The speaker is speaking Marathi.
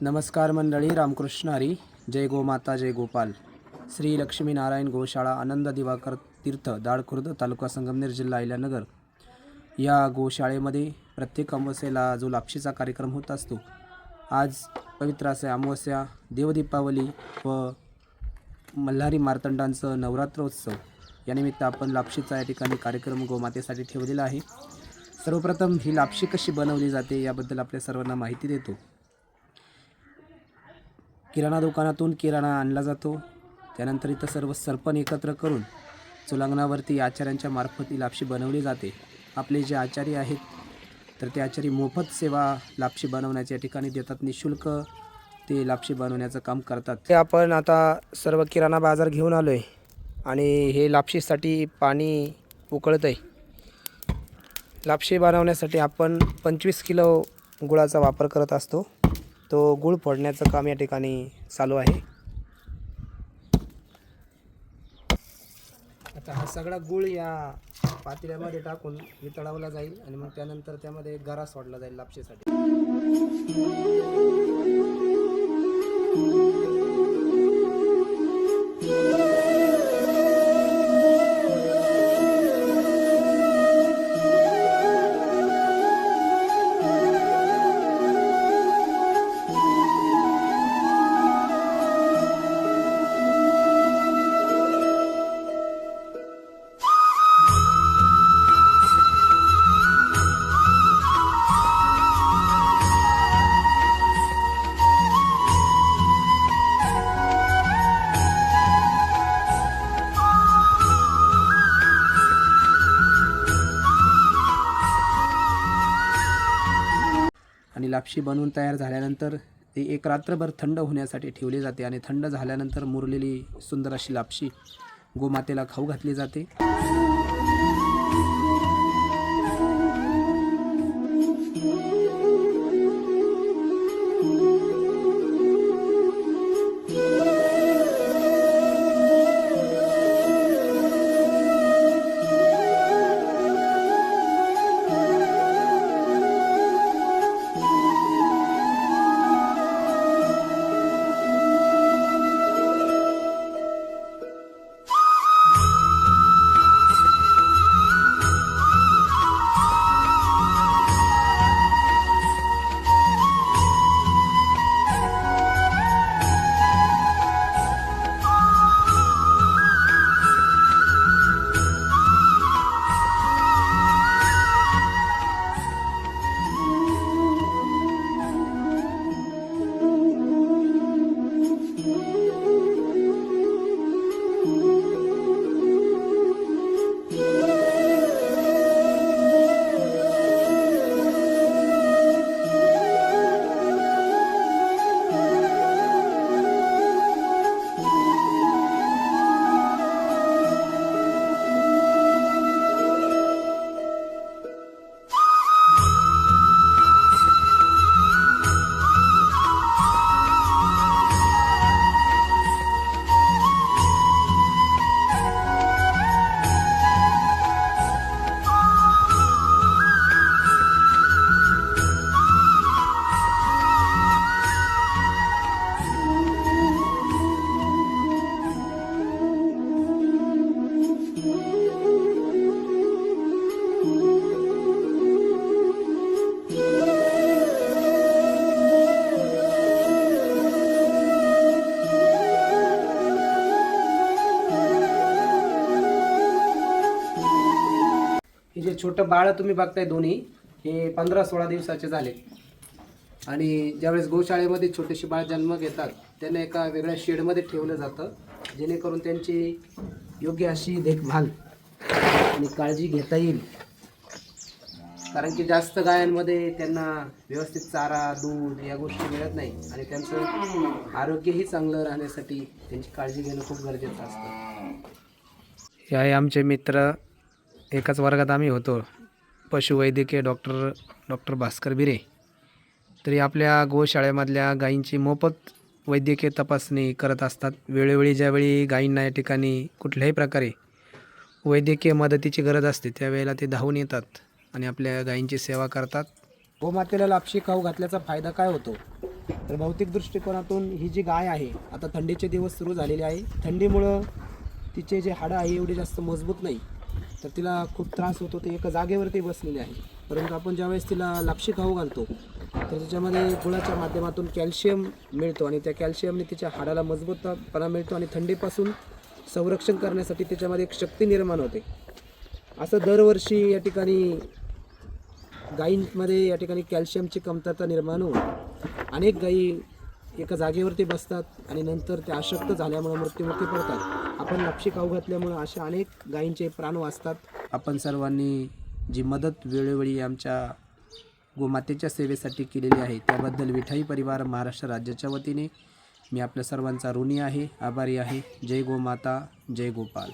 नमस्कार मंडळी, रामकृष्ण हरी. जय गोमाता जय गोपाल. श्री लक्ष्मीनारायण गोशाळा आनंद दिवाकर तीर्थ दाळखुर्द तालुका संगमनेर जिल्हा अहिल्यानगर या गोशाळेमध्ये प्रत्येक अमावस्येला जो लापशीचा कार्यक्रम होत असतो, आज पवित्र असे अमावस्या, देवदीपावली व मल्हारी मार्तंडांचं नवरात्रोत्सव या निमित्त आपण लापशीचा या ठिकाणी कार्यक्रम गोमातेसाठी ठेवलेला आहे. सर्वप्रथम ही लापशी कशी बनवली जाते याबद्दल आपल्या सर्वांना माहिती देतो. किराणा दुकानातून किराणा आणला जातो. त्यानंतर इथं सर्व सरपण एकत्र करून चुलांगणावरती आचार्यांच्या मार्फत ही लापशी बनवली जाते. आपले जे आचारी आहेत तर ते आचारी मोफत सेवा लापशी बनवण्याची या ठिकाणी देतात. निःशुल्क ते लापशी बनवण्याचं काम करतात. ते आपण आता सर्व किराणा बाजार घेऊन आलो आहे आणि हे लापशीसाठी पाणी उकळत आहे. लापशी बनवण्यासाठी आपण 25 किलो गुळाचा वापर करत असतो. तो गुळ फोडण्याचं काम या ठिकाणी चालू आहे. आता हा सगळा गुळ या पातेल्यामध्ये टाकून वितळवला जाईल आणि मग त्यानंतर त्यामध्ये गरा सोडला जाईल लापशीसाठी. आणि लापशी बनवून तयार झाल्यानंतर ते एक रात्रभर थंड होण्यासाठी ठेवले जाते आणि थंड झाल्यानंतर मुरलेली सुंदर अशी लापशी गोमातेला खाऊ घातली जाते. हे जे छोटं बाळ तुम्ही बघताय दोन्ही, हे 15-16 दिवसाचे झाले आणि ज्यावेळेस गोशाळेमध्ये छोटेसे बाळ जन्म घेतात त्यांना एका वेगळ्या शेडमध्ये ठेवलं जातं, जेणेकरून त्यांची योग्य अशी देखभाल आणि काळजी घेता येईल. कारण की जास्त गायांमध्ये त्यांना व्यवस्थित चारा, दूध या गोष्टी मिळत नाही आणि त्यांचं आरोग्यही चांगलं राहण्यासाठी त्यांची काळजी घेणं खूप गरजेचं असतं. हे आहे आमचे मित्र. एकाच वर्गात आम्ही होतो, पशुवैद्यकीय डॉक्टर भास्कर बिरे. तरी आपल्या गोशाळेमधल्या गायींची मोफत वैद्यकीय तपासणी करत असतात. वेळोवेळी ज्यावेळी गायींना या ठिकाणी कुठल्याही प्रकारे वैद्यकीय मदतीची गरज असते त्यावेळेला ते धावून येतात आणि आपल्या गायींची सेवा करतात. गोमातेला लापशी खाऊ घातल्याचा फायदा काय होतो? तर भौतिक दृष्टिकोनातून ही जी गाय आहे, आता थंडीचे दिवस सुरू झालेले आहे. थंडीमुळं तिचे जे हाडं आहे एवढी जास्त मजबूत नाही, तर तिला खूप त्रास होतो. ते एका जागेवरती बसलेली आहे. परंतु आपण ज्यावेळेस तिला लापशी खाऊ घालतो तर त्याच्यामध्ये गुळाच्या माध्यमातून कॅल्शियम मिळतो आणि त्या कॅल्शियमने तिच्या हाडाला मजबूतपणा मिळतो आणि थंडीपासून संरक्षण करण्यासाठी त्याच्यामध्ये एक शक्ती निर्माण होते. असं दरवर्षी या ठिकाणी गायींमध्ये या ठिकाणी कॅल्शियमची कमतरता निर्माण होऊन अनेक गायी एका जागेवरती बसतात आणि नंतर त्या अशक्त झाल्यामुळे मृत्युमुखी पडतात. आपण लापशी खाऊ घातल्यामुळे अशा अनेक गायींचे प्राण वाचतात. आपण सर्वांनी जी मदत वेळोवेळी आमच्या गोमातेच्या सेवेसाठी केलेली आहे त्याबद्दल विठाई परिवार महाराष्ट्र राज्याच्या वतीने मी आपल्या सर्वांचा ऋणी आहे, आभारी आहे. जय गोमाता, जय गोपाल.